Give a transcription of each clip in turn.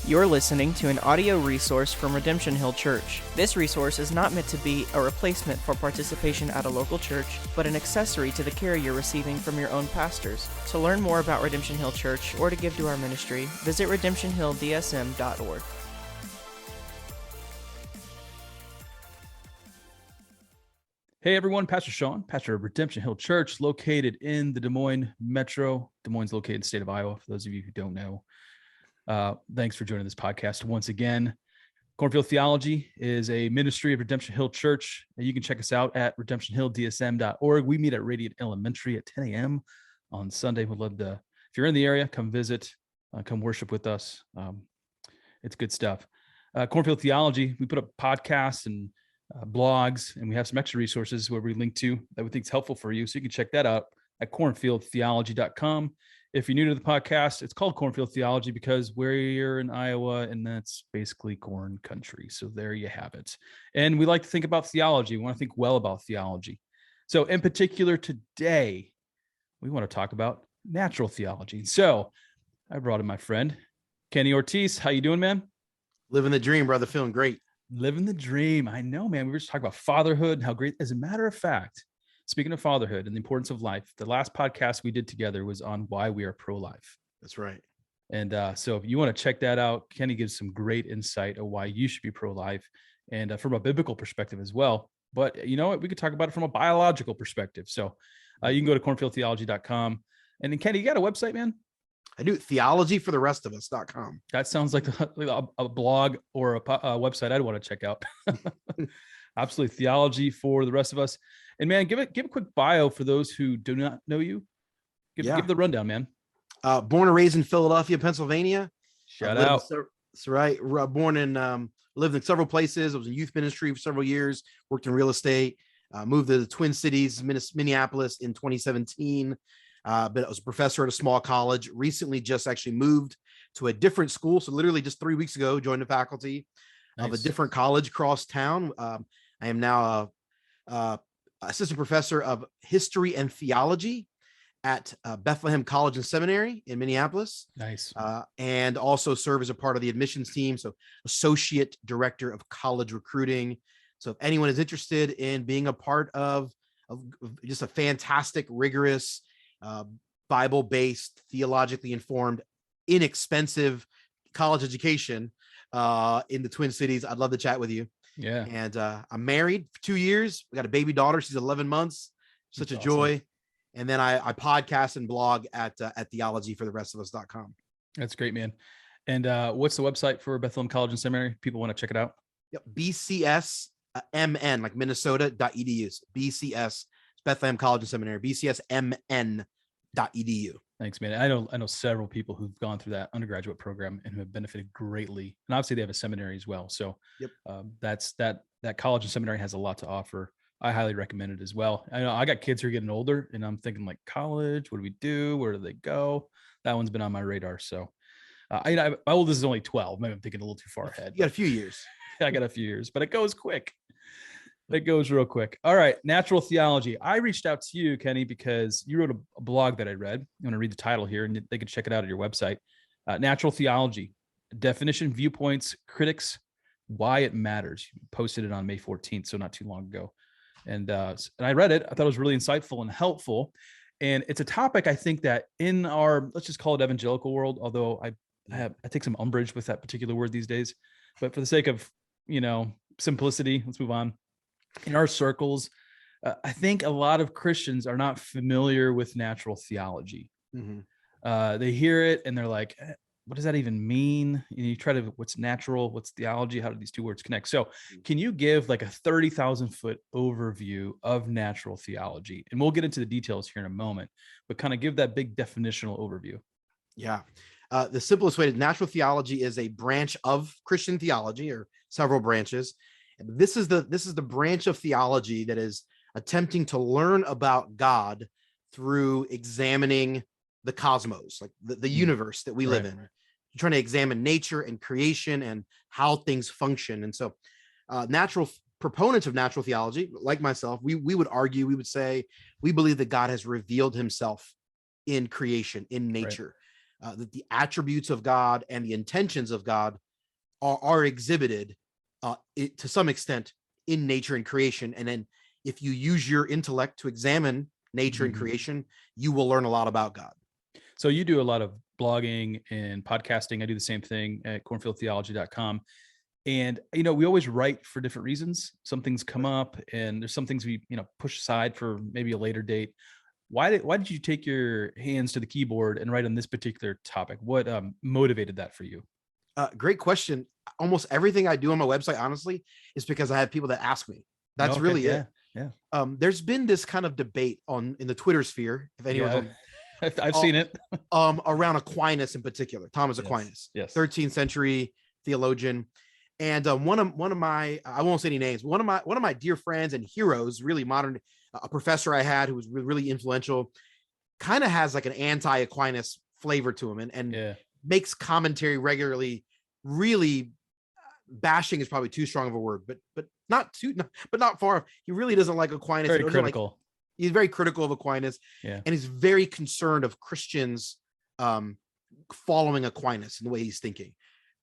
You're listening to an audio resource from Redemption Hill Church. This resource is not meant to be a replacement for participation at a local church, but an accessory to the care you're receiving from your own pastors. To learn more about Redemption Hill Church or to give to our ministry, visit redemptionhilldsm.org. Hey everyone, Pastor Sean, pastor of Redemption Hill Church, located in the Des Moines Metro. Des Moines is located in the state of Iowa, for those of you who don't know. Thanks for joining this podcast once again. Cornfield Theology is a ministry of Redemption Hill Church. And you can check us out at redemptionhilldsm.org. We meet at Radiant Elementary at 10 a.m. on Sunday. We'd love to, if you're in the area, come visit, come worship with us. It's good stuff. Cornfield Theology, we put up podcasts and blogs, and we have some extra resources where we link to that we think is helpful for you. So you can check that out at cornfieldtheology.com. If you're new to the podcast, it's called Cornfield Theology because we're in Iowa and that's basically corn country. So there you have it. And we like to think about theology. We want to think well about theology. So in particular today, we want to talk about natural theology. So I brought in my friend, Kenny Ortiz. How you doing, man? Living the dream, brother. Feeling great. Living the dream. I know, man. We were just talking about fatherhood and how great. As a matter of fact, speaking of fatherhood and the importance of life, the last podcast we did together was on why we are pro-life. That's right. And so if you want to check that out, Kenny gives some great insight of why you should be pro-life and from a biblical perspective as well. But you know what? We could talk about it from a biological perspective. So you can go to cornfieldtheology.com. And then Kenny, you got a website, man? I do. Theologyfortherestofus.com. That sounds like a blog or a website I'd want to check out. Absolutely. Theology for the rest of us. And man, give a quick bio for those who do not know you. Give the rundown, man. Born and raised in Philadelphia, Pennsylvania. Shout out. That's right. Born and lived in several places. I was in youth ministry for several years, worked in real estate, moved to the Twin Cities, Minneapolis in 2017. But I was a professor at a small college, recently just actually moved to a different school. So literally just 3 weeks ago, joined the faculty of a different college across town. I am now a assistant professor of history and theology at Bethlehem College and Seminary in Minneapolis. Nice. And also serve as a part of the admissions team. So associate director of college recruiting. So if anyone is interested in being a part of just a fantastic, rigorous, Bible-based, theologically informed, inexpensive college education in the Twin Cities, I'd love to chat with you. Yeah. And I'm married for 2 years. We got a baby daughter. She's 11 months. Such That's a joy. Awesome. And then I podcast and blog at theologyfortherestofus.com. That's great, man. And what's the website for Bethlehem College and Seminary? People want to check it out. Yep. BCSMN, like Minnesota.edu. BCS, Bethlehem College and Seminary, BCSMN.edu. Thanks, man. I know several people who've gone through that undergraduate program and who have benefited greatly. And obviously they have a seminary as well. So that's that college and seminary has a lot to offer. I highly recommend it as well. I know I got kids who are getting older and I'm thinking like college, what do we do? Where do they go? That one's been on my radar. So my oldest is only 12. Maybe I'm thinking a little too far ahead. You got a few years. I got a few years, but it goes quick. It goes real quick. All right. Natural theology. I reached out to you, Kenny, because you wrote a blog that I read. I'm going to read the title here and they can check it out at your website. Natural theology, definition, viewpoints, critics, why it matters. You posted it on May 14th. So not too long ago. And I read it. I thought it was really insightful and helpful. And it's a topic I think that in our, let's just call it evangelical world, although I take some umbrage with that particular word these days, but for the sake of, simplicity, let's move on. In our circles, I think a lot of Christians are not familiar with natural theology. Mm-hmm. They hear it and they're like, what does that even mean? You try to, what's natural, what's theology? How do these two words connect? So can you give like a 30,000 foot overview of natural theology? And we'll get into the details here in a moment, but kind of give that big definitional overview. Yeah. The simplest way to natural theology is a branch of Christian theology or several branches. This is the branch of theology that is attempting to learn about God through examining the cosmos, like the universe that we live in. You're trying to examine nature and creation and how things function. And so proponents of natural theology, like myself, we would argue, we would say, we believe that God has revealed himself in creation, in nature. that the attributes of God and the intentions of God are exhibited to some extent in nature and creation. And then if you use your intellect to examine nature and creation, you will learn a lot about God. So you do a lot of blogging and podcasting. I do the same thing at cornfieldtheology.com. And, we always write for different reasons. Some things come up and there's some things we, push aside for maybe a later date. Why did you take your hands to the keyboard and write on this particular topic? What motivated that for you? Great question. Almost everything I do on my website, honestly, is because I have people that ask me. That's really it. Yeah. There's been this kind of debate in the Twitter sphere, if anyone's I've seen it. Around Aquinas in particular, Thomas Aquinas, 13th century theologian. And one of my, I won't say any names, one of my dear friends and heroes, really modern, a professor I had who was really influential, kind of has like an anti-Aquinas flavor to him, and makes commentary regularly. Really, bashing is probably too strong of a word, but not far. He really doesn't like Aquinas. Very critical. He's very critical of Aquinas, and he's very concerned of Christians following Aquinas in the way he's thinking,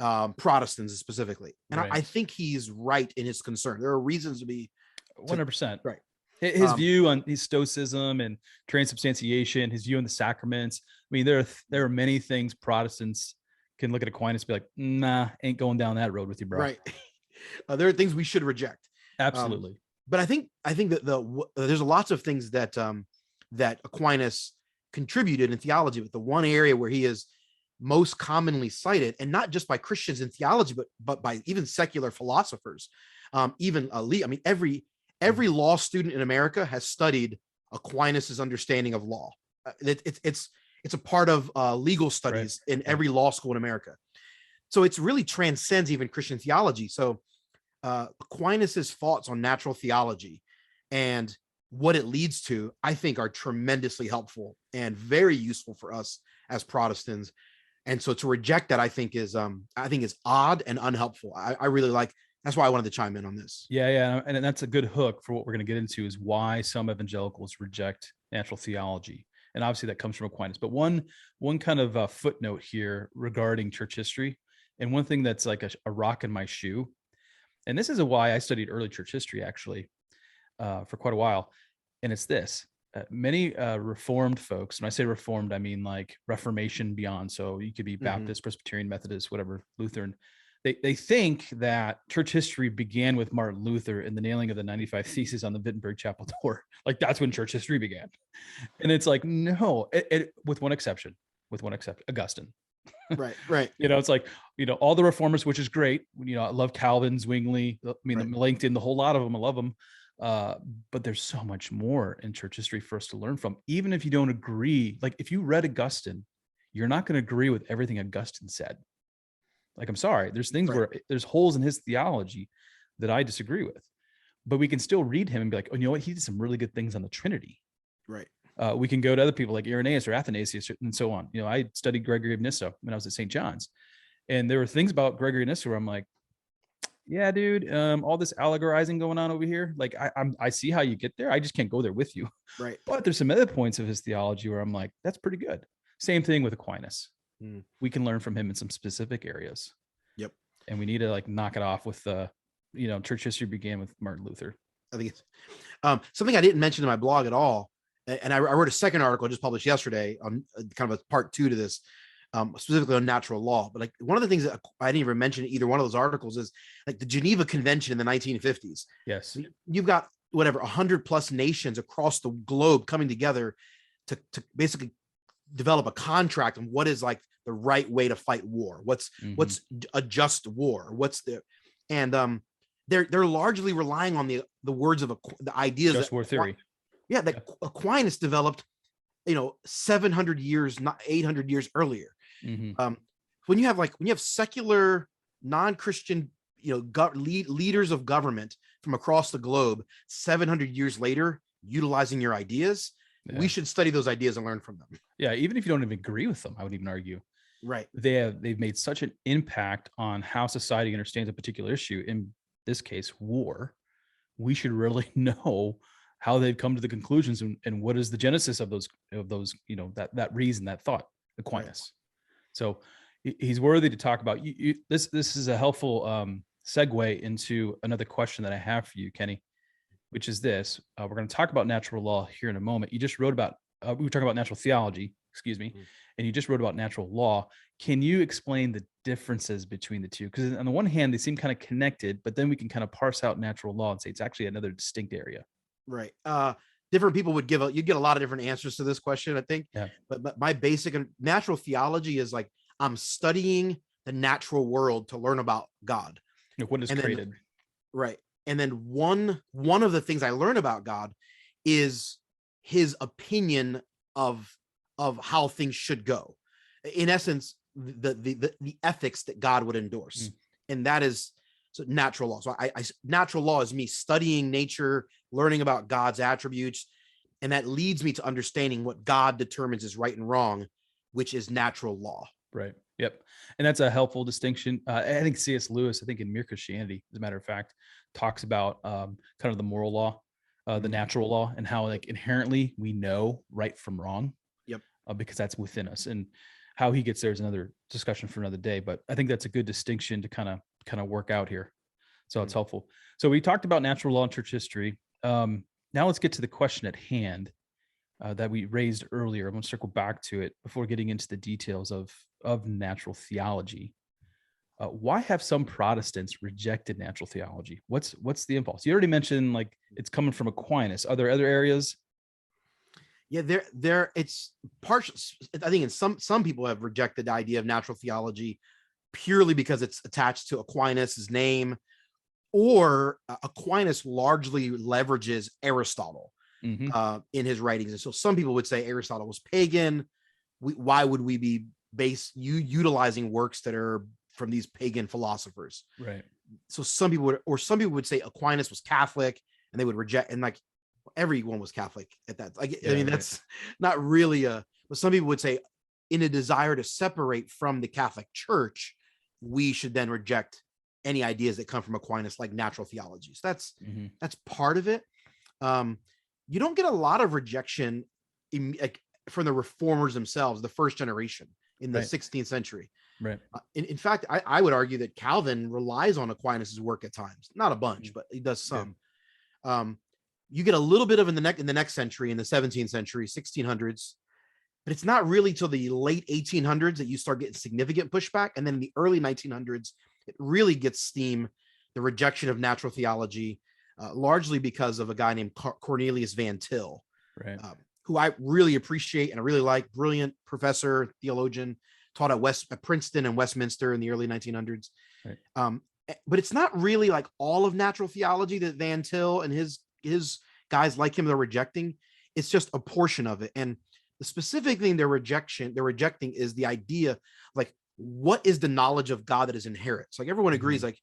Protestants specifically. And I think he's right in his concern. There are reasons to be 100% right. His view on his stoicism and transubstantiation, his view on the sacraments. I mean, there are many things Protestants can look at Aquinas and be like, nah, ain't going down that road with you, bro. Right. There are things we should reject. Absolutely. But I think that there's lots of things that that Aquinas contributed in theology, but the one area where he is most commonly cited, and not just by Christians in theology, but by even secular philosophers, every law student in America has studied Aquinas's understanding of law. It's a part of legal studies in every law school in America. So it's really transcends even Christian theology. So Aquinas's thoughts on natural theology and what it leads to, I think, are tremendously helpful and very useful for us as Protestants. And so to reject that, I think is odd and unhelpful. I really like. That's why I wanted to chime in on this. Yeah, and that's a good hook for what we're going to get into, is why some evangelicals reject natural theology. And obviously that comes from Aquinas. But one kind of footnote here regarding church history, and one thing that's like a rock in my shoe, and this is why I studied early church history actually for quite a while, and it's this. Many Reformed folks, when I say Reformed, I mean like Reformation beyond. So you could be Baptist, Presbyterian, Methodist, whatever, Lutheran. They think that church history began with Martin Luther and the nailing of the 95 Theses on the Wittenberg Chapel door. Like that's when church history began. And it's like, no, with one exception, Augustine. Right. It's like, all the reformers, which is great. I love Calvin, Zwingli, Melanchthon, the whole lot of them. I love them. But there's so much more in church history for us to learn from. Even if you don't agree, like if you read Augustine, you're not going to agree with everything Augustine said. Like, I'm sorry, there's things where there's holes in his theology that I disagree with, but we can still read him and be like, oh, you know what? He did some really good things on the Trinity. Right. We can go to other people like Irenaeus or Athanasius and so on. I studied Gregory of Nyssa when I was at St. John's, and there were things about Gregory of Nyssa where I'm like, yeah, dude, all this allegorizing going on over here. Like, I see how you get there. I just can't go there with you. Right. But there's some other points of his theology where I'm like, that's pretty good. Same thing with Aquinas. We can learn from him in some specific areas. Yep. And we need to like knock it off with church history began with Martin Luther. I think it's something I didn't mention in my blog at all. And I wrote a second article just published yesterday on kind of a part 2 to this, specifically on natural law. But like one of the things that I didn't even mention in either one of those articles is like the Geneva Convention in the 1950s. Yes. You've got 100 plus nations across the globe coming together to basically develop a contract on what is like the right way to fight war. What's a just war? They're largely relying on the words of the ideas just war theory. Yeah, that Aquinas developed, 700 years, not 800 years earlier. When you have secular, non-Christian, leaders of government from across the globe, 700 years later, utilizing your ideas, we should study those ideas and learn from them. Yeah, even if you don't even agree with them, I would even argue. Right. They've made such an impact on how society understands a particular issue. In this case, war. We should really know how they've come to the conclusions and what is the genesis of those that reason, that thought. Aquinas. So he's worthy to talk about. This is a helpful segue into another question that I have for you, Kenny, which is this. We're going to talk about natural law here in a moment. You just wrote about, we were talking about natural theology, excuse me, and you just wrote about natural law. Can you explain the differences between the two? Because on the one hand, they seem kind of connected, but then we can kind of parse out natural law and say it's actually another distinct area. Right. Different people would you'd get a lot of different answers to this question, I think. Yeah. But my basic natural theology is like, I'm studying the natural world to learn about God. Like what is created. Right. And then one of the things I learn about God is his opinion of how things should go. In essence, the ethics that God would endorse. And that is natural law. So I natural law is me studying nature, learning about God's attributes, and that leads me to understanding what God determines is right and wrong, which is natural law. Right. Yep. And that's a helpful distinction. I think C.S. Lewis, I think in Mere Christianity, as a matter of fact, talks about kind of the moral law, the natural law, and how like inherently we know right from wrong. Yep. Because that's within us. And how he gets there is another discussion for another day. But I think that's a good distinction to kind of work out here. So it's helpful. So we talked about natural law and church history. Now let's get to the question at hand that we raised earlier. I'm going to circle back to it before getting into the details of natural theology. Why have some Protestants rejected natural theology? What's the impulse? You already mentioned like it's coming from Aquinas. Are there other areas? Yeah, it's partial. I think in some people have rejected the idea of natural theology purely because it's attached to Aquinas' name, or Aquinas largely leverages Aristotle in his writings. And so some people would say Aristotle was pagan. Why would we be utilizing works that are from these pagan philosophers? Right. So some people would say Aquinas was Catholic, and they would reject, and like everyone was Catholic at that. Like, I mean, that's not really but some people would say in a desire to separate from the Catholic Church, we should then reject any ideas that come from Aquinas, like natural theology. So that's part of it. You don't get a lot of rejection from the reformers themselves, the first generation in the 16th century. Right. In fact, I would argue that Calvin relies on Aquinas' work at times, not a bunch, but he does some. You get a little bit of in the next century, in the 17th century, 1600s, but it's not really till the late 1800s that you start getting significant pushback. And then in the early 1900s, it really gets steam, the rejection of natural theology, largely because of a guy named Cornelius Van Til, right, who I really appreciate and I really like. Brilliant professor, theologian, taught at Princeton and Westminster in the early 1900s. Right. But it's not really like all of natural theology that Van Til and his guys like him, they're rejecting. It's just a portion of it. And the specific thing they're rejecting is the idea, like, what is the knowledge of God that is inherent? So like everyone agrees, like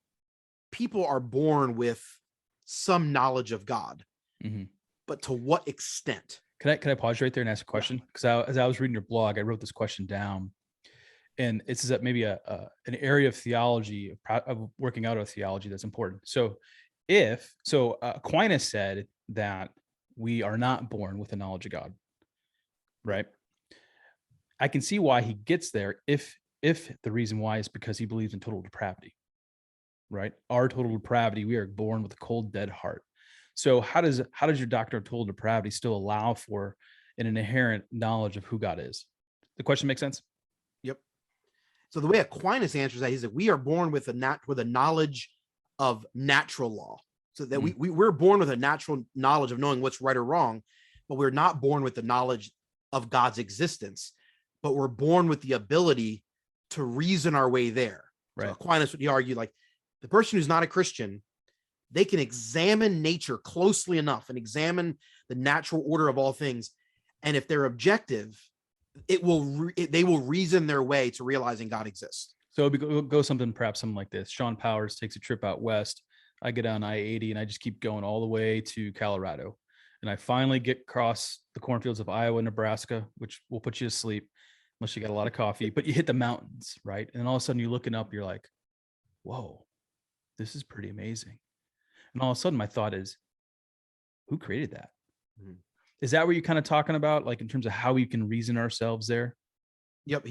people are born with some knowledge of God, but to what extent? Can I pause right there and ask a question? Because as I was reading your blog, I wrote this question down, and it's that maybe an area of theology, of working out of theology that's important. So Aquinas said that we are not born with a knowledge of God, right? I can see why he gets there if the reason why is because he believes in total depravity, right? Our total depravity, we are born with a cold, dead heart. So how does your doctrine of total depravity still allow for an inherent knowledge of who God is? The question makes sense? Yep. So the way Aquinas answers that is that we are born with a knowledge of natural law. So that we're born with a natural knowledge of knowing what's right or wrong, but we're not born with the knowledge of God's existence, but we're born with the ability to reason our way there. Right. So Aquinas would argue, like, the person who's not a Christian, they can examine nature closely enough and examine the natural order of all things. And if they're objective, they will reason their way to realizing God exists. So it go something like this. Sean Powers takes a trip out west. I get on I-80 and I just keep going all the way to Colorado. And I finally get across the cornfields of Iowa, Nebraska, which will put you to sleep unless you got a lot of coffee, but you hit the mountains, right? And then all of a sudden you're looking up, you're like, whoa, this is pretty amazing. And all of a sudden my thought is, who created that? Is that what you're kind of talking about? Like in terms of how we can reason ourselves there? Yep.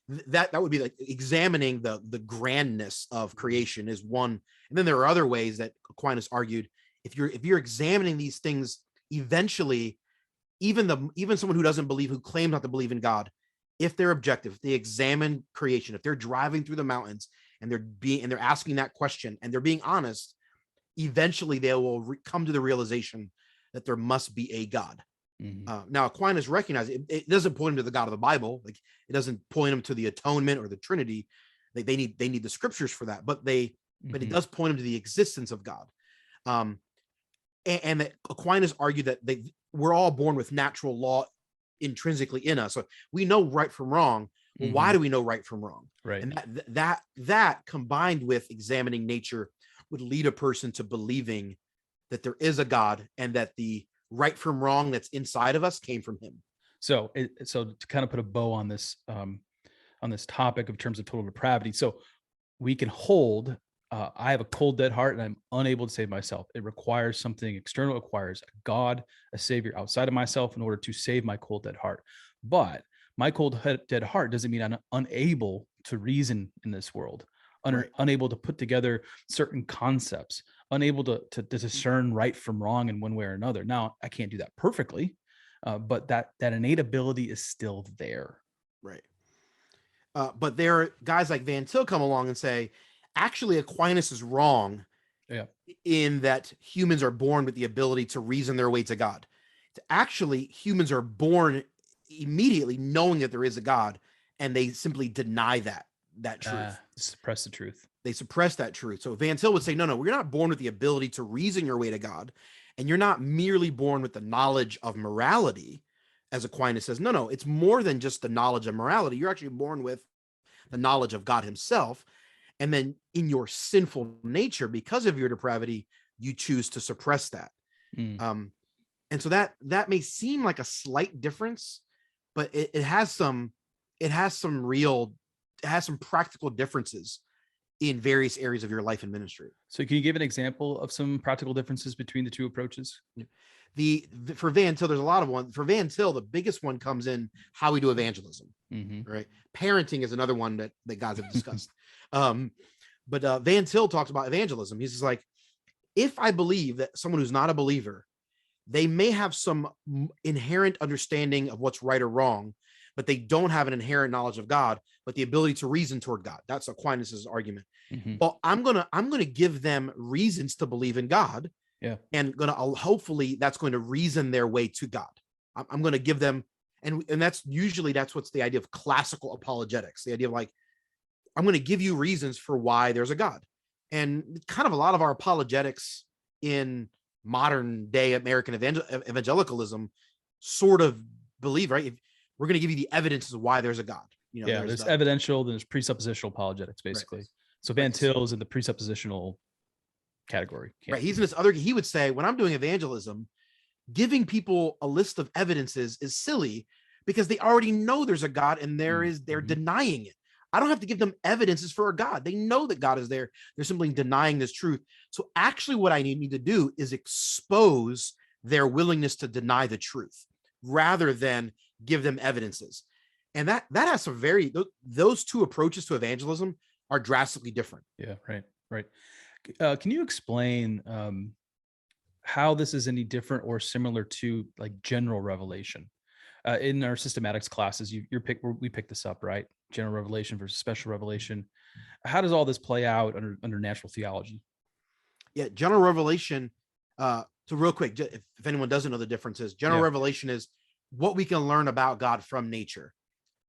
that would be like examining the grandness of creation is one. And then there are other ways that Aquinas argued, if you're examining these things, eventually even someone who doesn't believe, who claims not to believe in God, if they're objective, if they examine creation, if they're driving through the mountains and they're asking that question and they're being honest, eventually they will come to the realization that there must be a God. Now Aquinas recognized it doesn't point him to the God of the Bible, like it doesn't point him to the atonement or the Trinity. They need the scriptures for that, but it does point him to the existence of God. And that Aquinas argued that we're all born with natural law intrinsically in us, so we know right from wrong. Well, why do we know right from wrong? Right. And that combined with examining nature would lead a person to believing that there is a God and that the right from wrong that's inside of us came from him. So to kind of put a bow on this topic in terms of total depravity, so we can hold, I have a cold, dead heart and I'm unable to save myself. It requires something external. It requires a God, a savior outside of myself in order to save my cold, dead heart. But my cold, dead heart doesn't mean I'm unable to reason in this world, unable to put together certain concepts, unable to discern right from wrong in one way or another. Now, I can't do that perfectly, but that innate ability is still there. Right. But there are guys like Van Til come along and say, actually, Aquinas is wrong in that humans are born with the ability to reason their way to God. Actually, humans are born immediately knowing that there is a God, and they simply deny that truth. Suppress the truth. They suppress that truth. So Van Til would say, no, you're not born with the ability to reason your way to God, and you're not merely born with the knowledge of morality, as Aquinas says. No, it's more than just the knowledge of morality. You're actually born with the knowledge of God himself. And then in your sinful nature, because of your depravity, you choose to suppress that. And so that may seem like a slight difference, but it has some practical differences in various areas of your life and ministry. So can you give an example of some practical differences between the two approaches? For Van Til, there's a lot of ones. For Van Til, the biggest one comes in how we do evangelism, right? Parenting is another one that guys have discussed. But Van Til talks about evangelism. He's just like, if I believe that someone who's not a believer, they may have some inherent understanding of what's right or wrong, but they don't have an inherent knowledge of God, but the ability to reason toward God. That's Aquinas's argument. Well, I'm gonna give them reasons to believe in God, and hopefully that's going to reason their way to God. I'm going to give them, and that's what's the idea of classical apologetics. The idea of like, I'm going to give you reasons for why there's a God, and kind of a lot of our apologetics in modern day American evangelicalism sort of believe, right? We're going to give you the evidence of why there's a God. There's evidential, there's presuppositional apologetics, basically. Right. So Van Til is in the presuppositional category. Right. He's in this other, he would say, when I'm doing evangelism, giving people a list of evidences is silly because they already know there's a God and they're denying it. I don't have to give them evidences for a God. They know that God is there. They're simply denying this truth. So actually what I need to do is expose their willingness to deny the truth rather than give them evidences. And that has some those two approaches to evangelism are drastically different. Yeah, right. Can you explain how this is any different or similar to like general revelation? In our systematics classes, we picked this up, right? General revelation versus special revelation. How does all this play out under natural theology? Yeah, general revelation. So real quick, if anyone doesn't know the differences, general revelation is what we can learn about God from nature.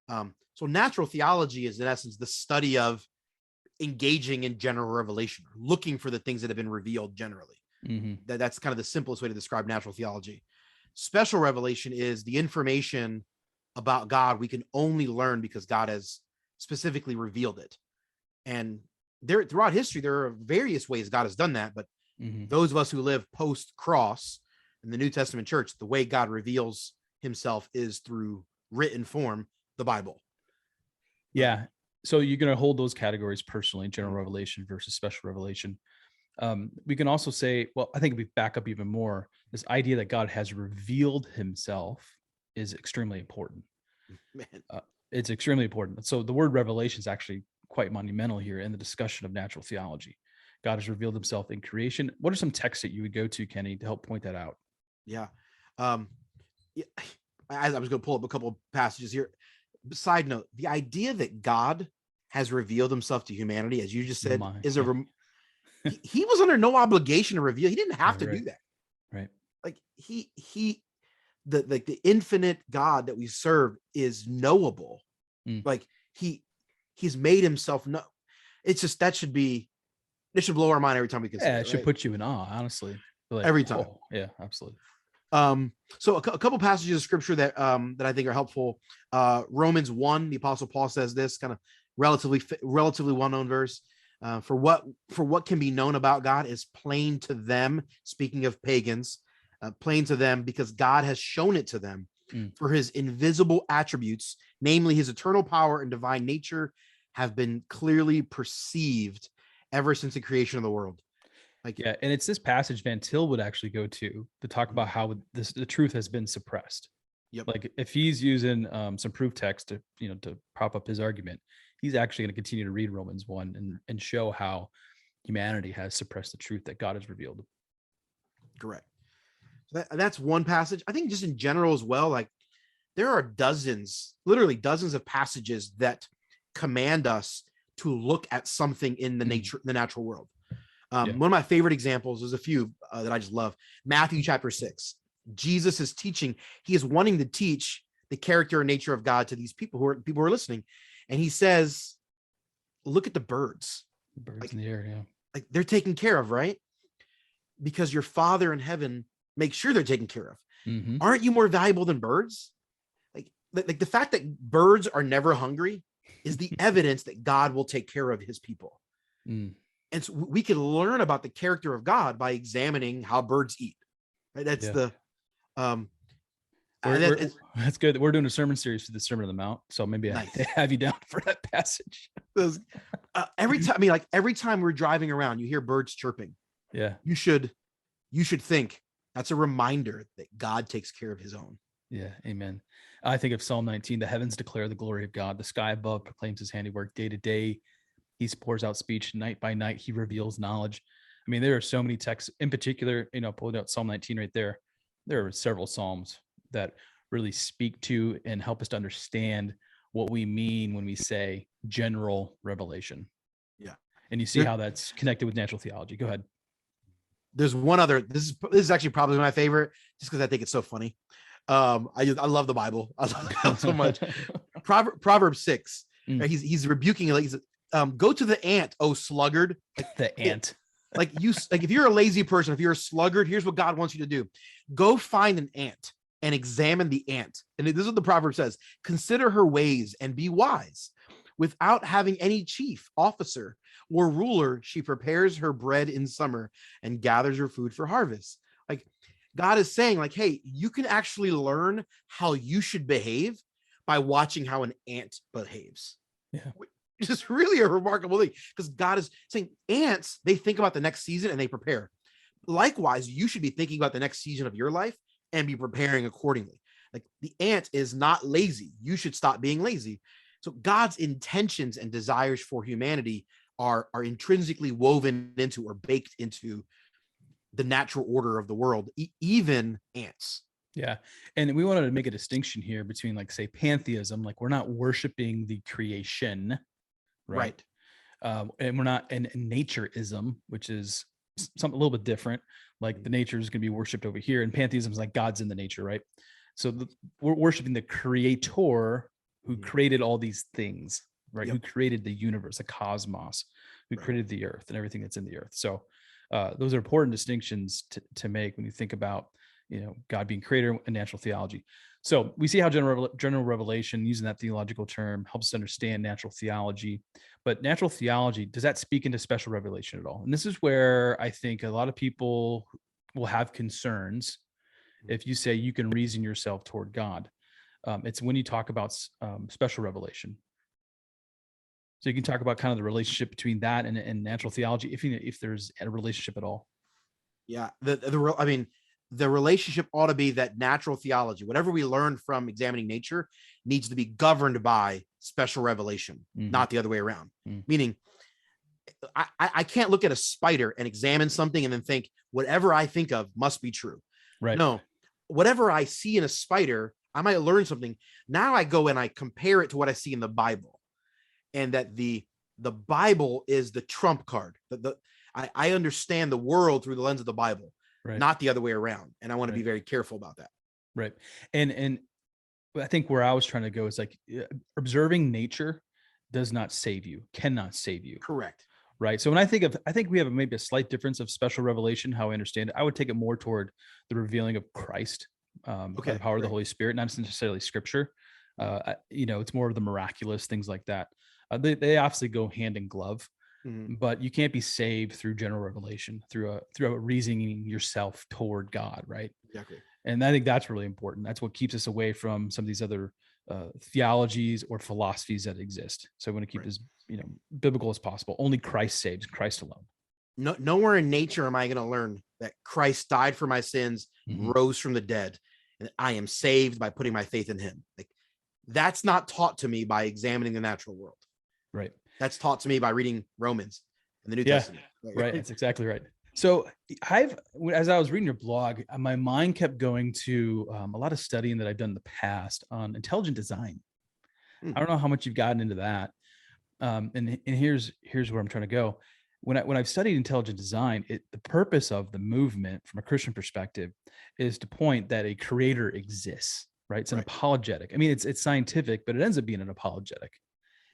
So natural theology is in essence the study of engaging in general revelation, looking for the things that have been revealed generally. That's kind of the simplest way to describe natural theology. Special revelation is the information about God we can only learn because God has specifically revealed it. And throughout history, there are various ways God has done that. But those of us who live post-cross in the New Testament church, the way God reveals himself is through written form, the Bible. Yeah. So you're going to hold those categories personally, general revelation versus special revelation. We can also say, well, I think if we back up even more, this idea that God has revealed himself is extremely important. It's extremely important. So the word revelation is actually quite monumental here in the discussion of natural theology. God has revealed himself in creation. What are some texts that you would go to, Kenny, to help point that out? Yeah. Yeah, I was going to pull up a couple of passages here. Side note, the idea that God has revealed himself to humanity, as you just said, he was under no obligation to reveal. He didn't have to do that. Right. Like the infinite God that we serve is knowable. Like he's made himself know. It's just, it should blow our mind every time we consider it. It should put you in awe, honestly. Like, every time. Oh, yeah, absolutely. So a couple passages of scripture that I think are helpful. Romans 1, the Apostle Paul says this, kind of relatively well-known verse. For what can be known about God is plain to them, speaking of pagans, plain to them because God has shown it to them. For his invisible attributes, namely his eternal power and divine nature, have been clearly perceived ever since the creation of the world. And it's this passage Van Til would actually go to talk about how the truth has been suppressed. Yep. Like if he's using some proof text to prop up his argument, he's actually going to continue to read Romans 1 and show how humanity has suppressed the truth that God has revealed. Correct. So that's one passage. I think just in general as well, like there are literally dozens of passages that command us to look at something in the natural world. One of my favorite examples, there's a few that I just love. Matthew chapter 6. Jesus is teaching. He is wanting to teach the character and nature of God to these people who are listening. And he says, look at the birds. Birds in the air, yeah. Like they're taken care of, right? Because your Father in heaven makes sure they're taken care of. Mm-hmm. Aren't you more valuable than birds? Like the fact that birds are never hungry is the evidence that God will take care of his people. And so we can learn about the character of God by examining how birds eat. Right? That's that's good. We're doing a sermon series for the Sermon on the Mount, so maybe I have you down for that passage. Every time we're driving around, you hear birds chirping. Yeah, you should think that's a reminder that God takes care of his own. Yeah, amen. I think of Psalm 19, the heavens declare the glory of God. The sky above proclaims his handiwork. Day to day, he pours out speech. Night by night, he reveals knowledge. I mean, there are so many texts. In particular, pulling out Psalm 19 right there, there are several Psalms that really speak to and help us to understand what we mean when we say general revelation. Yeah. And you see how that's connected with natural theology. Go ahead. There's one other, this is actually probably my favorite, just because I think it's so funny. I love the Bible. I love the Bible so much. Proverbs 6. Right? He's rebuking it. He says, go to the ant, oh sluggard. The ant. If you're a lazy person, if you're a sluggard, here's what God wants you to do. Go find an ant and examine the ant. And this is what the proverb says. Consider her ways and be wise. Without having any chief, officer, or ruler, she prepares her bread in summer and gathers her food for harvest. Like God is saying, like, hey, you can actually learn how you should behave by watching how an ant behaves. Yeah. Which is really a remarkable thing, because God is saying ants, they think about the next season and they prepare. Likewise, you should be thinking about the next season of your life and be preparing accordingly. Like the ant is not lazy. You should stop being lazy. So God's intentions and desires for humanity are intrinsically woven into or baked into the natural order of the world, even ants. Yeah. And we wanted to make a distinction here between, like, say, pantheism, like we're not worshiping the creation, right? And we're not in natureism, which is something a little bit different. Like the nature is going to be worshipped over here, and pantheism is like God's in the nature, right? So we're worshiping the creator who created all these things, right? Yep. Who created the universe, the cosmos, who created the earth and everything that's in the earth. So those are important distinctions to make when you think about, God being creator and natural theology. So we see how general revelation, using that theological term, helps us understand natural theology. But natural theology, does that speak into special revelation at all? And this is where I think a lot of people will have concerns if you say you can reason yourself toward God. It's when you talk about special revelation. So you can talk about kind of the relationship between that and natural theology, if there's a relationship at all. Yeah, the relationship ought to be that natural theology, whatever we learn from examining nature, needs to be governed by special revelation, not the other way around. Meaning, I can't look at a spider and examine something and then think whatever I think of must be true. Right. No, whatever I see in a spider, I might learn something. Now I go and I compare it to what I see in the Bible, and that the Bible is the trump card. I understand the world through the lens of the Bible, not the other way around. And I want to be very careful about that. Right. And I think where I was trying to go is like observing nature does not save you, cannot save you. Correct. Right. So when I think we have maybe a slight difference of special revelation, how I understand it. I would take it more toward the revealing of Christ, by the power of the Holy Spirit, not necessarily scripture. It's more of the miraculous, things like that. They obviously go hand in glove, but you can't be saved through general revelation, through a reasoning yourself toward God. Right. Exactly. And I think that's really important. That's what keeps us away from some of these other theologies or philosophies that exist. So I want to keep as biblical as possible. Only Christ saves, Christ alone. Nowhere in nature am I going to learn that Christ died for my sins, rose from the dead, and I am saved by putting my faith in him. Like, that's not taught to me by examining the natural world. Right. That's taught to me by reading Romans and the New Testament. Right. That's exactly right. So as I was reading your blog, my mind kept going to a lot of studying that I've done in the past on intelligent design. I don't know how much you've gotten into that. And here's where I'm trying to go. When I've studied intelligent design, the purpose of the movement from a Christian perspective is to point that a creator exists, right? It's an apologetic. I mean, it's scientific, but it ends up being an apologetic.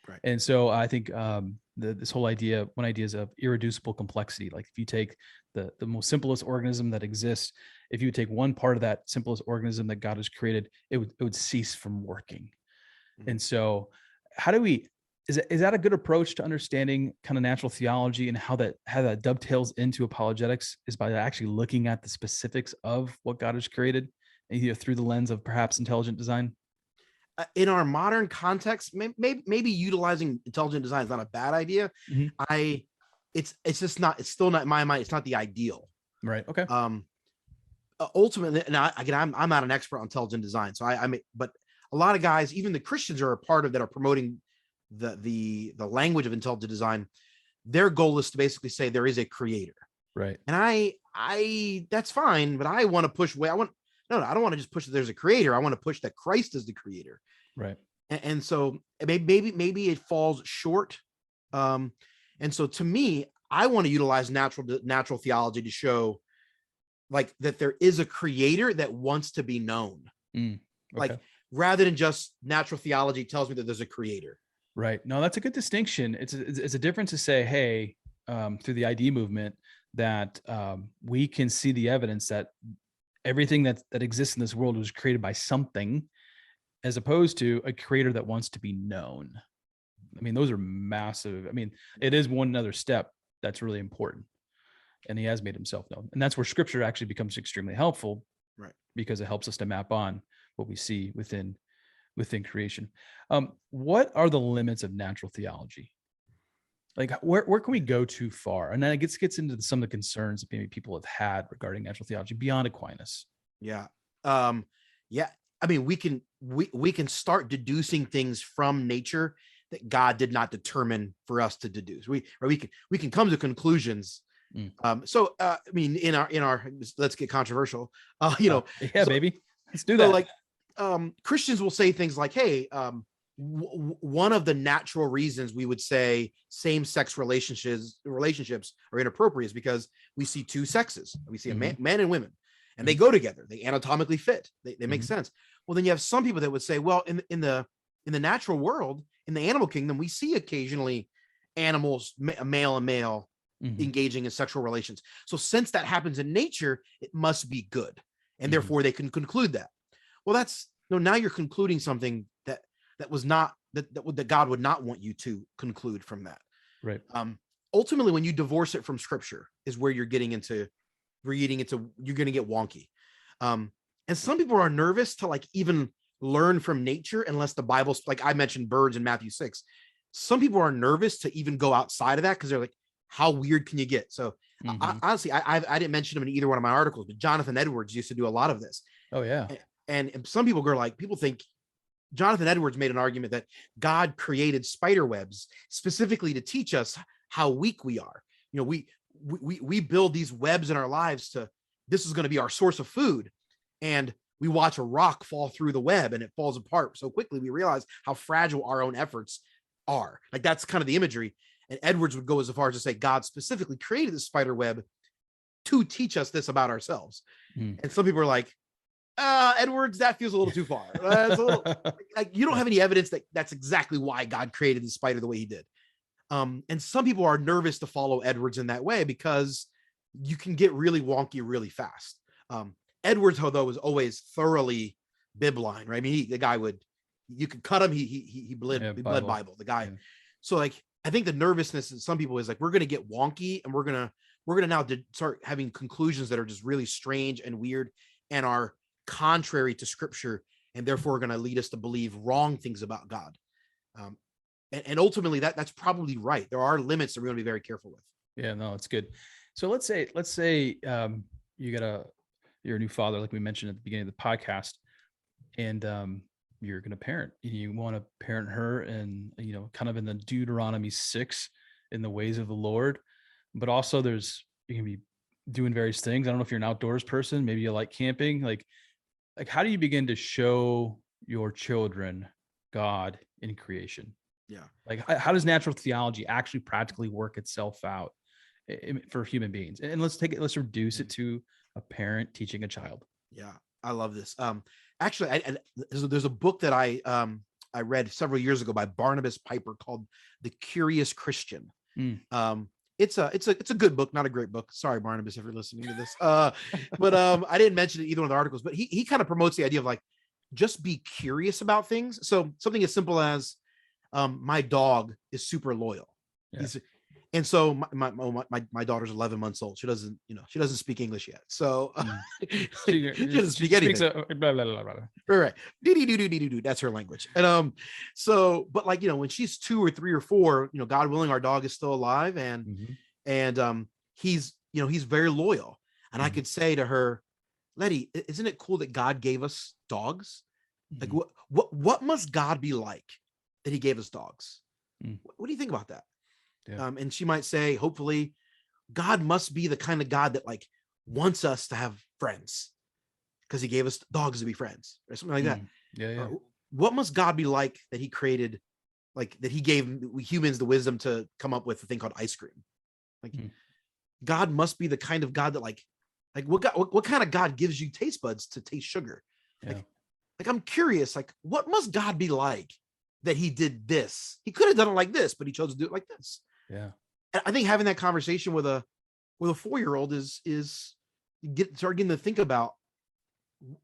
Right. And so I think this whole idea, one idea is of irreducible complexity. Like if you take the most simplest organism that exists, if you would take one part of that simplest organism that God has created, it would cease from working. And so how do we, is that a good approach to understanding kind of natural theology, and how that dovetails into apologetics is by actually looking at the specifics of what God has created, through the lens of perhaps intelligent design? In our modern context, maybe utilizing intelligent design is not a bad idea. It's still not in my mind. It's not the ideal. Right. Okay. Ultimately, and I'm not an expert on intelligent design, so but a lot of guys, even the Christians, are a part of that are promoting the language of intelligent design. Their goal is to basically say there is a creator. Right. And I that's fine, but I want to push I don't want to just push that there's a creator. I want to push that Christ is the creator. Right. And so maybe it falls short. And so to me, I want to utilize natural theology to show like that there is a creator that wants to be known. Okay. Like rather than just natural theology tells me that there's a creator. Right. No, that's a good distinction. It's a difference to say, hey, through the ID movement, that we can see the evidence that everything that exists in this world was created by something, as opposed to a creator that wants to be known. I mean, those are massive. I mean, it is one other step that's really important, and he has made himself known. And that's where scripture actually becomes extremely helpful, right? Because it helps us to map on what we see within creation. What are the limits of natural theology? Like where can we go too far? And then it gets into some of the concerns that maybe people have had regarding natural theology beyond Aquinas. Yeah. I mean, we can start deducing things from nature that God did not determine for us to deduce. We can come to conclusions. I mean, in our let's get controversial. Baby, let's do that. Like Christians will say things like, hey, one of the natural reasons we would say same-sex relationships are inappropriate is because we see two sexes. We see a man and women, and they go together. They anatomically fit. They make sense. Well, then you have some people that would say, well, in the natural world, in the animal kingdom, we see occasionally animals, male and male, engaging in sexual relations. So since that happens in nature, it must be good, and therefore they can conclude that. Well, now you're concluding something that was not that God would not want you to conclude from that. Right. Ultimately, when you divorce it from scripture is where you're getting into you're going to get wonky. And some people are nervous to like even learn from nature unless the Bible's, like I mentioned birds in Matthew 6. Some people are nervous to even go outside of that because they're like, how weird can you get? So honestly, I didn't mention him in either one of my articles, but Jonathan Edwards used to do a lot of this. Oh yeah. And some people go like, people think Jonathan Edwards made an argument that God created spider webs specifically to teach us how weak we are. We build these webs in our lives this is going to be our source of food. And we watch a rock fall through the web and it falls apart so quickly. We realize how fragile our own efforts are. Like, that's kind of the imagery. And Edwards would go as far as to say God specifically created the spider web to teach us this about ourselves. And some people are like, Edwards, that feels a little too far. It's a little, like, you don't have any evidence that that's exactly why God created the spider the way he did. And some people are nervous to follow Edwards in that way because you can get really wonky really fast. Edwards, though, was always thoroughly bibline, right? I mean, the guy you could cut him. He bled Bible, the guy. Yeah. So, like, I think the nervousness in some people is like, we're going to get wonky and we're going to now start having conclusions that are just really strange and weird and are contrary to scripture, and therefore are going to lead us to believe wrong things about God. And ultimately that's probably right. There are limits that we're going to be very careful with. Yeah, no, it's good. So let's say you're a new father, like we mentioned at the beginning of the podcast, and you're going to parent. You want to parent her, and kind of in the Deuteronomy 6 in the ways of the Lord, but also you can be doing various things. I don't know if you're an outdoors person. Maybe you like camping. Like how do you begin to show your children God in creation? Yeah. Like, how does natural theology actually practically work itself out for human beings? And let's reduce it to a parent teaching a child. Yeah, I love this. Actually, there's a book that I read several years ago by Barnabas Piper called The Curious Christian. It's a good book, not a great book. Sorry, Barnabas, if you're listening to this. But I didn't mention it either one of the articles, but he kind of promotes the idea of, like, just be curious about things. So something as simple as my dog is super loyal. Yeah. And so my daughter's 11 months old. She doesn't speak English yet. So she doesn't speak anything. Blah, blah, blah, blah. Right. That's her language. And but like, when she's 2 or 3 or 4, God willing, our dog is still alive, and he's very loyal. And I could say to her, Letty, isn't it cool that God gave us dogs? Like, what must God be like that he gave us dogs? What do you think about that? Yeah. And she might say, hopefully, God must be the kind of God that, like, wants us to have friends because he gave us dogs to be friends, or something like that. Yeah. What must God be like that he created, like, that he gave humans the wisdom to come up with a thing called ice cream? Like, God must be the kind of God that, like what kind of God gives you taste buds to taste sugar? Yeah. Like, I'm curious, like, what must God be like that he did this? He could have done it like this, but he chose to do it like this. Yeah. And I think having that conversation with a 4-year-old is start getting to think about,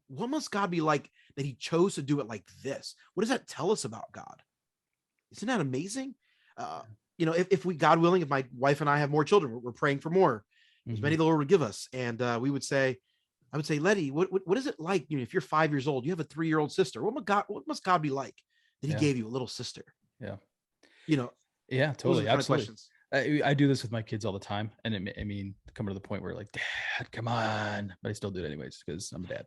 what must God be like that he chose to do it like this? What does that tell us about God? Isn't that amazing? If we, God willing, if my wife and I have more children, we're praying for more, as many the Lord would give us. And I would say, Letty, what is it like? If you're 5 years old, you have a 3-year-old sister. What must God be like that he gave you a little sister? Yeah. Yeah, totally. Absolutely. I do this with my kids all the time. And coming to the point where, like, Dad, come on, but I still do it anyways, because I'm a dad.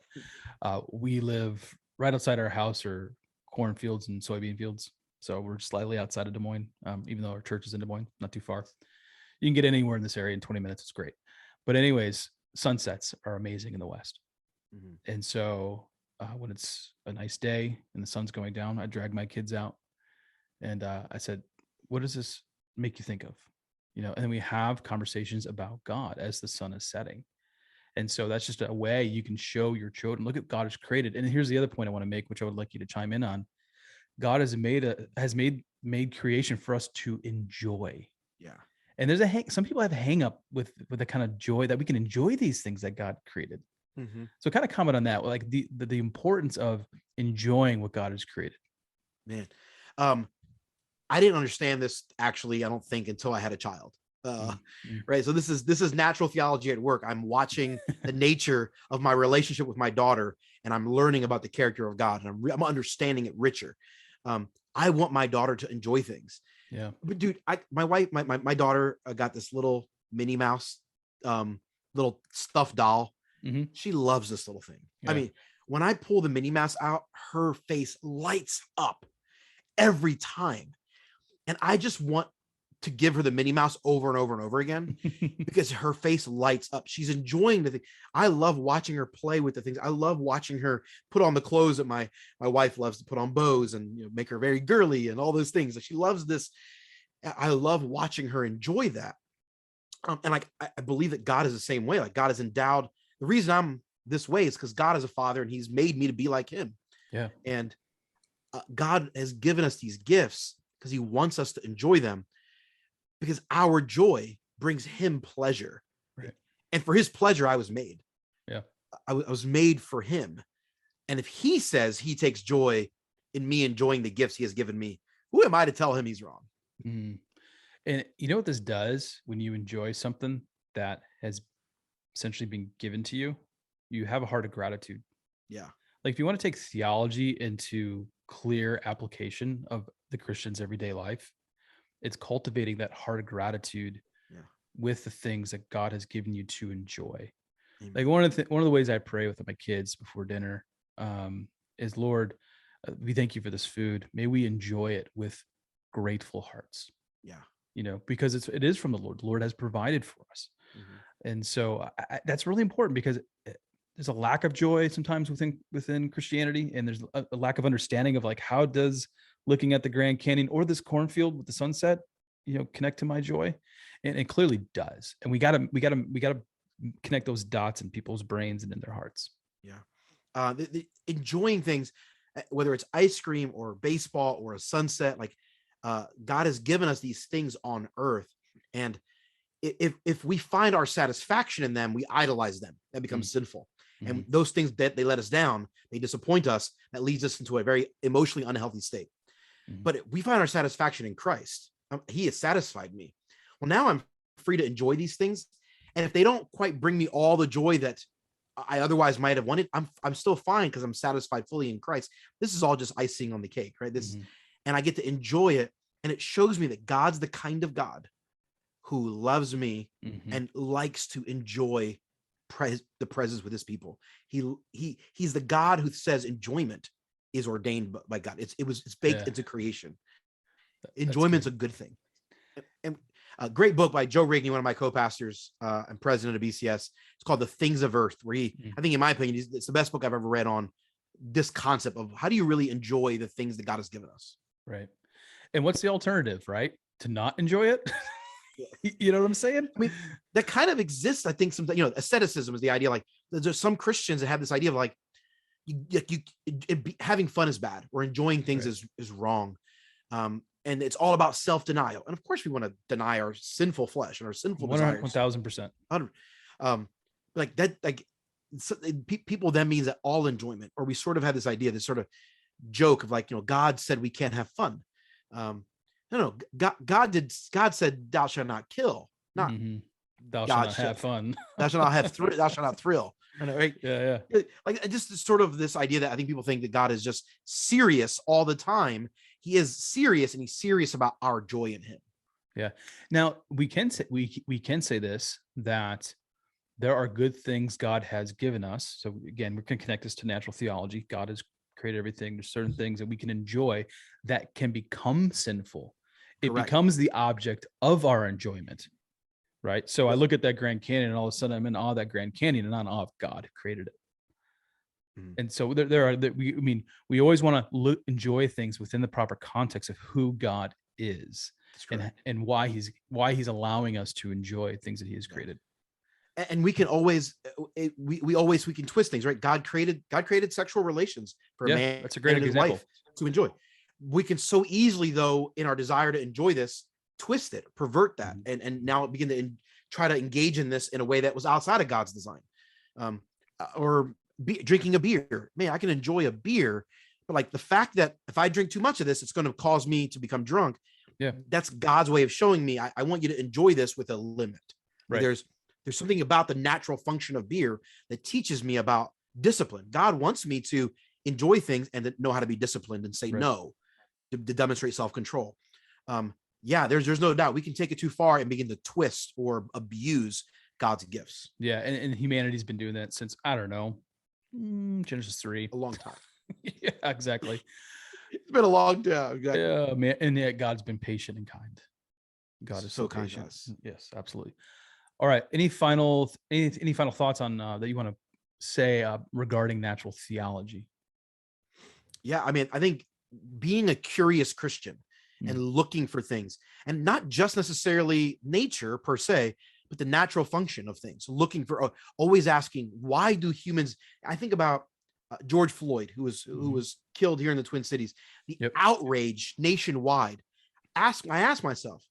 We live right outside our house are cornfields and soybean fields. So we're slightly outside of Des Moines, even though our church is in Des Moines, not too far. You can get anywhere in this area in 20 minutes. It's great. But anyways, sunsets are amazing in the West. And so when it's a nice day and the sun's going down, I drag my kids out, and I said, what does this make you think of? And then we have conversations about God as the sun is setting. And so that's just a way you can show your children, look at God has created. And here's the other point I want to make, which I would like you to chime in on. God has made creation for us to enjoy. Yeah. And there's some people have a hang up with the kind of joy that we can enjoy these things that God created. So kind of comment on that, like the importance of enjoying what God has created. Man, I didn't understand this, actually, I don't think, until I had a child. Right. So this is natural theology at work. I'm watching the nature of my relationship with my daughter, and I'm learning about the character of God, and I'm understanding it richer. I want my daughter to enjoy things. Yeah. But dude, my daughter got this little Minnie Mouse, little stuffed doll. She loves this little thing. Yeah. I mean, when I pull the Minnie Mouse out, her face lights up every time. And I just want to give her the Minnie Mouse over and over and over again because her face lights up. She's enjoying the thing. I love watching her play with the things. I love watching her put on the clothes that my wife loves to put on bows and, you know, make her very girly and all those things. She loves this. I love watching her enjoy that. And like, I believe that God is the same way. Like God is endowed. The reason I'm this way is because God is a father and he's made me to be like him. Yeah. And God has given us these gifts because he wants us to enjoy them, because our joy brings him pleasure. Right. And for his pleasure, I was made. Yeah. I was made for him. And if he says he takes joy in me enjoying the gifts he has given me, who am I to tell him he's wrong? Mm. And you know what this does when you enjoy something that has essentially been given to you? You have a heart of gratitude. Yeah. Like if you want to take theology into clear application of the Christian's everyday life, it's cultivating that heart of gratitude with the things that God has given you to enjoy. Amen. Like one of the ways I pray with my kids before dinner is, Lord, we thank you for this food. May we enjoy it with grateful hearts. Yeah. You know, because it is from the Lord. The Lord has provided for us. Mm-hmm. And so that's really important, because there's a lack of joy sometimes within Christianity. And there's a lack of understanding of like, how does looking at the Grand Canyon or this cornfield with the sunset, you know, connect to my joy? And it clearly does. And we gotta connect those dots in people's brains and in their hearts. Yeah. The enjoying things, whether it's ice cream or baseball or a sunset, like God has given us these things on earth. And if we find our satisfaction in them, we idolize them. That becomes sinful. And those things that they let us down, they disappoint us. That leads us into a very emotionally unhealthy state. But if we find our satisfaction in Christ, he has satisfied me. Well, now I'm free to enjoy these things. And if they don't quite bring me all the joy that I otherwise might have wanted, I'm still fine because I'm satisfied fully in Christ. This is all just icing on the cake, right? And I get to enjoy it. And it shows me that God's the kind of God who loves me and likes to enjoy the presence with his people. He's the God who says enjoyment is ordained by God. It's baked into creation. Enjoyment's a good thing. And a great book by Joe Rigney, one of my co-pastors and president of BCS. It's called The Things of Earth, where I think in my opinion, it's the best book I've ever read on this concept of how do you really enjoy the things that God has given us. Right. And what's the alternative, right? To not enjoy it? You know what I'm saying? I mean, that kind of exists. I think sometimes, you know, asceticism is the idea. Like there's some Christians that have this idea of like, having fun is bad, or enjoying things is wrong. And it's all about self-denial. And of course we want to deny our sinful flesh and our sinful desires. 1000%. Like that, like people then means that all enjoyment, or we sort of have this idea, this sort of joke of like, you know, God said we can't have fun. No, God said thou shalt not kill, not thou shalt not have fun. Thou shalt not have thou shalt not thrill. Right? Yeah. Like just sort of this idea that I think people think that God is just serious all the time. He is serious, and he's serious about our joy in him. Yeah. Now we can say this, that there are good things God has given us. So again, we can connect this to natural theology. God has created everything. There's certain things that we can enjoy that can become sinful. It Correct. becomes the object of our enjoyment, right? So I look at that Grand Canyon, and all of a sudden I'm in awe of that Grand Canyon, and not in awe of God who created it. And so we always want to enjoy things within the proper context of who God is, and why he's allowing us to enjoy things that he has created. And we can always we can twist things, right? God created sexual relations for a man. That's a great example. Wife to enjoy. We can so easily, though, in our desire to enjoy this, twist it, pervert that, and now begin to try to engage in this in a way that was outside of God's design. Or drinking a beer. Man, I can enjoy a beer, but like the fact that if I drink too much of this, it's going to cause me to become drunk. Yeah, that's God's way of showing me I want you to enjoy this with a limit. Right. There's something about the natural function of beer that teaches me about discipline. God wants me to enjoy things and to know how to be disciplined and say no, to demonstrate self-control. There's no doubt we can take it too far and begin to twist or abuse God's gifts. Yeah, and humanity's been doing that since, I don't know, Genesis 3. A long time. Yeah, exactly. It's been a long time. Exactly. Yeah, man. And yet God's been patient and kind. God is so kind to patient. us. Yes, absolutely. All right. Any final thoughts on that you want to say regarding natural theology? Yeah, I mean, I think being a curious Christian and looking for things, and not just necessarily nature per se, but the natural function of things, looking for, always asking, why do humans? I think about George Floyd, who was killed here in the Twin Cities, the outrage nationwide. I ask myself,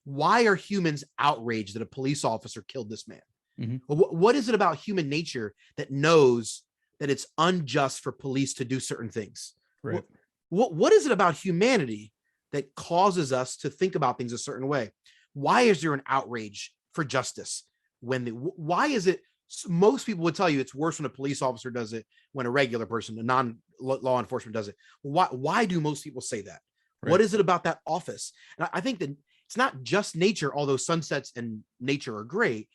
why are humans outraged that a police officer killed this man? What is it about human nature that knows that it's unjust for police to do certain things? Right. What is it about humanity that causes us to think about things a certain way? Why is there an outrage for justice? Why is it? Most people would tell you it's worse when a police officer does it when a regular person, a non-law enforcement, does it. Why do most people say that? Right. What is it about that office? And I think that it's not just nature, although sunsets and nature are great.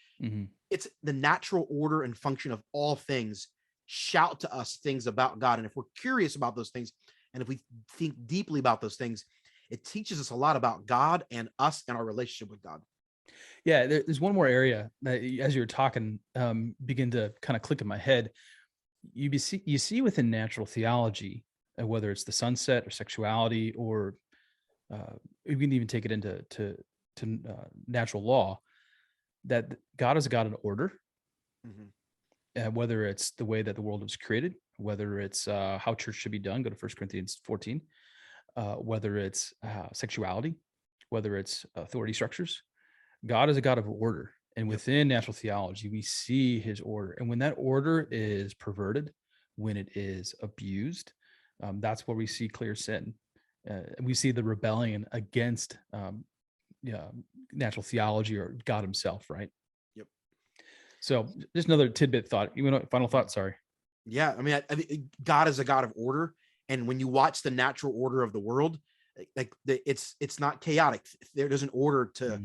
It's the natural order and function of all things shout to us things about God. And if we're curious about those things, and if we think deeply about those things, it teaches us a lot about God and us and our relationship with God. Yeah, there's one more area that, as you were talking, begin to kind of click in my head. You see within natural theology, whether it's the sunset or sexuality, or we can even take it into natural law, that God is a God of order. Whether it's the way that the world was created, whether it's how church should be done, go to 1 Corinthians 14, whether it's sexuality, whether it's authority structures, God is a God of order. And within natural theology, we see his order. And when that order is perverted, when it is abused, that's where we see clear sin. We see the rebellion against natural theology or God himself, right? So just another tidbit thought. Final thought, sorry. Yeah, I mean, God is a God of order. And when you watch the natural order of the world, it's not chaotic. There's an order to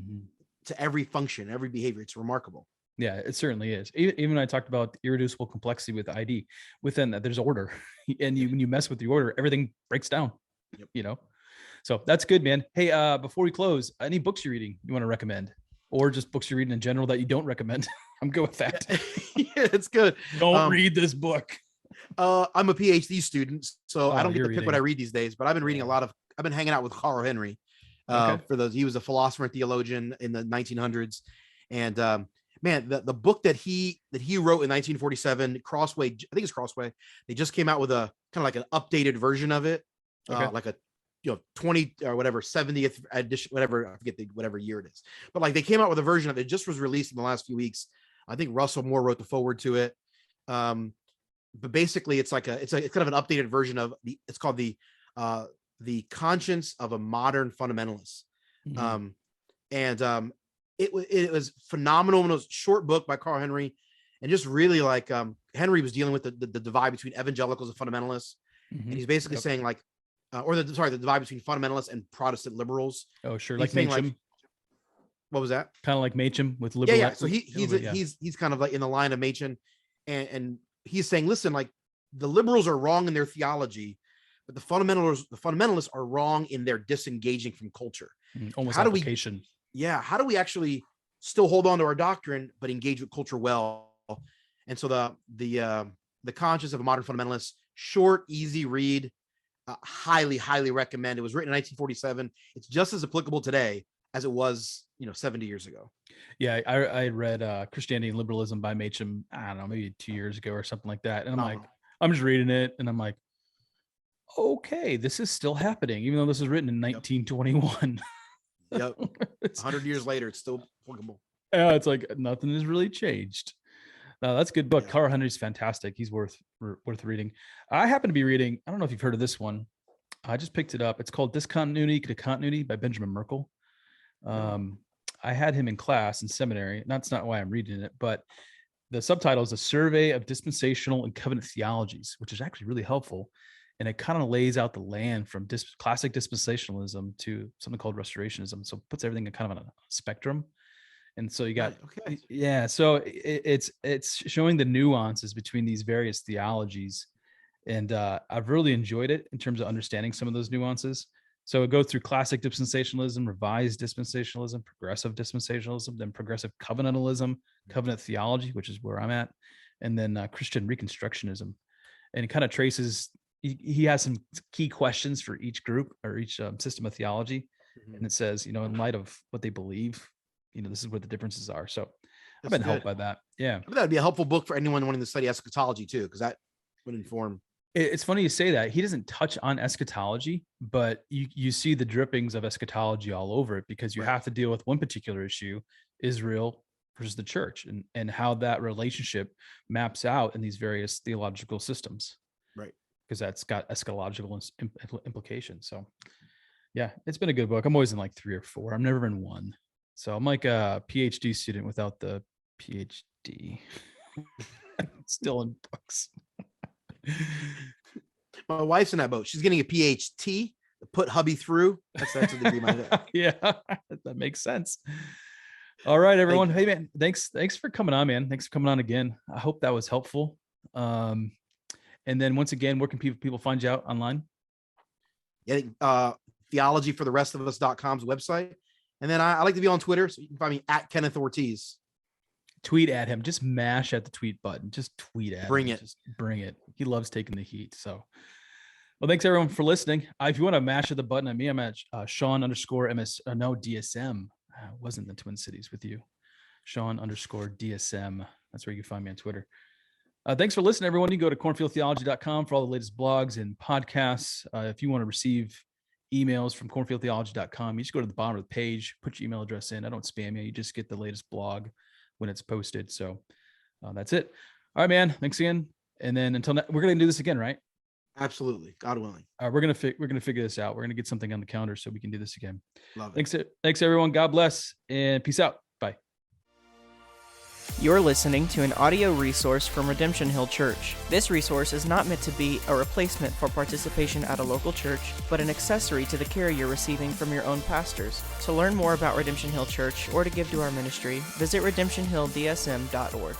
every function, every behavior. It's remarkable. Yeah, it certainly is. Even I talked about the irreducible complexity with ID. Within that, there's order. And when you mess with the order, everything breaks down, So that's good, man. Hey, before we close, any books you're reading you want to recommend? Or just books you're reading in general that you don't recommend? I'm good with that. Yeah, it's good. Don't read this book. I'm a PhD student, so I don't get to pick what I read these days, but I've been reading I've been hanging out with Carl Henry. For those, he was a philosopher and theologian in the 1900s. And man, the book that he wrote in 1947, Crossway, I think it's Crossway. They just came out with a kind of like an updated version of it, like a 20 or whatever 70th edition, whatever, I forget whatever year it is, but like they came out with a version of it. It just was released in the last few weeks. I think Russell Moore wrote the forward to it. But basically it's kind of an updated version of it's called the Conscience of a Modern Fundamentalist. It was phenomenal. It was a short book by Carl Henry, and just really like Henry was dealing with the divide between evangelicals and fundamentalists. And he's basically saying like, the divide between fundamentalists and Protestant liberals. Oh, sure. Like Machem. What was that? Kind of like Machem with liberal. Yeah. So he's kind of like in the line of Machem, and he's saying, listen, like the liberals are wrong in their theology, but the fundamentalists are wrong in their disengaging from culture. Almost application. How do we actually still hold on to our doctrine but engage with culture well? And so the Conscience of a Modern Fundamentalist, short, easy read, highly recommend. It was written in 1947. It's just as applicable today as it was 70 years ago. Yeah, I read Christianity and Liberalism by Machem, I don't know, maybe 2 years ago or something like that. And I'm just reading it and I'm like, okay, this is still happening, even though this was written in 1921. Yep. 100 years later, it's still applicable. Yeah, it's like nothing has really changed. No, that's a good book. Carl Henry's fantastic. He's worth reading. I happen to be reading, I don't know if you've heard of this one. I just picked it up. It's called Discontinuity to Continuity by Benjamin Merkel. I had him in class in seminary. That's not why I'm reading it, but the subtitle is A Survey of Dispensational and Covenant Theologies, which is actually really helpful. And it kind of lays out the land from classic dispensationalism to something called restorationism. So it puts everything in kind of on a spectrum. And so you got, okay. yeah. So it's showing the nuances between these various theologies. And I've really enjoyed it in terms of understanding some of those nuances. So it goes through classic dispensationalism, revised dispensationalism, progressive dispensationalism, then progressive covenantalism, covenant theology, which is where I'm at, and then Christian reconstructionism. And it kind of traces, he has some key questions for each group or each system of theology. And it says, in light of what they believe, this is what the differences are. So I've been helped by that. Yeah. I mean, that would be a helpful book for anyone wanting to study eschatology too, because that would inform. It's funny you say that. He doesn't touch on eschatology, but you see the drippings of eschatology all over it, because you have to deal with one particular issue, Israel versus the church, and how that relationship maps out in these various theological systems. Right. Because that's got eschatological implications. So yeah, it's been a good book. I'm always in like 3 or 4. I've never in 1. So I'm like a PhD student without the PhD. Still in books. My wife's in that boat. She's getting a PhD. Put hubby through. That's the degree. Yeah, that makes sense. All right, everyone. Hey, man, thanks for coming on, man. Thanks for coming on again. I hope that was helpful. And then once again, where can people find you out online? Yeah, theologyfortherestofus.com's website. And then I like to be on Twitter, so you can find me at Kenneth Ortiz. Tweet at him. Just mash at the tweet button. Just tweet at bring him. it. Just bring it. He loves taking the heat. So, well, thanks everyone for listening. If you want to mash at the button at me, I'm at Sean_DSM. I wasn't in the Twin Cities with you. Sean_DSM. That's where you can find me on Twitter. Thanks for listening, everyone. You can go to cornfieldtheology.com for all the latest blogs and podcasts. If you want to receive emails from cornfieldtheology.com, you just go to the bottom of the page, put your email address in. I don't spam you. You just get the latest blog when it's posted. So that's it. All right, man. Thanks again. And then we're going to do this again, right? Absolutely. God willing. We're going to figure this out. We're going to get something on the calendar so we can do this again. Love it. Thanks everyone. God bless and peace out. Bye. You're listening to an audio resource from Redemption Hill Church. This resource is not meant to be a replacement for participation at a local church, but an accessory to the care you're receiving from your own pastors. To learn more about Redemption Hill Church or to give to our ministry, visit redemptionhilldsm.org.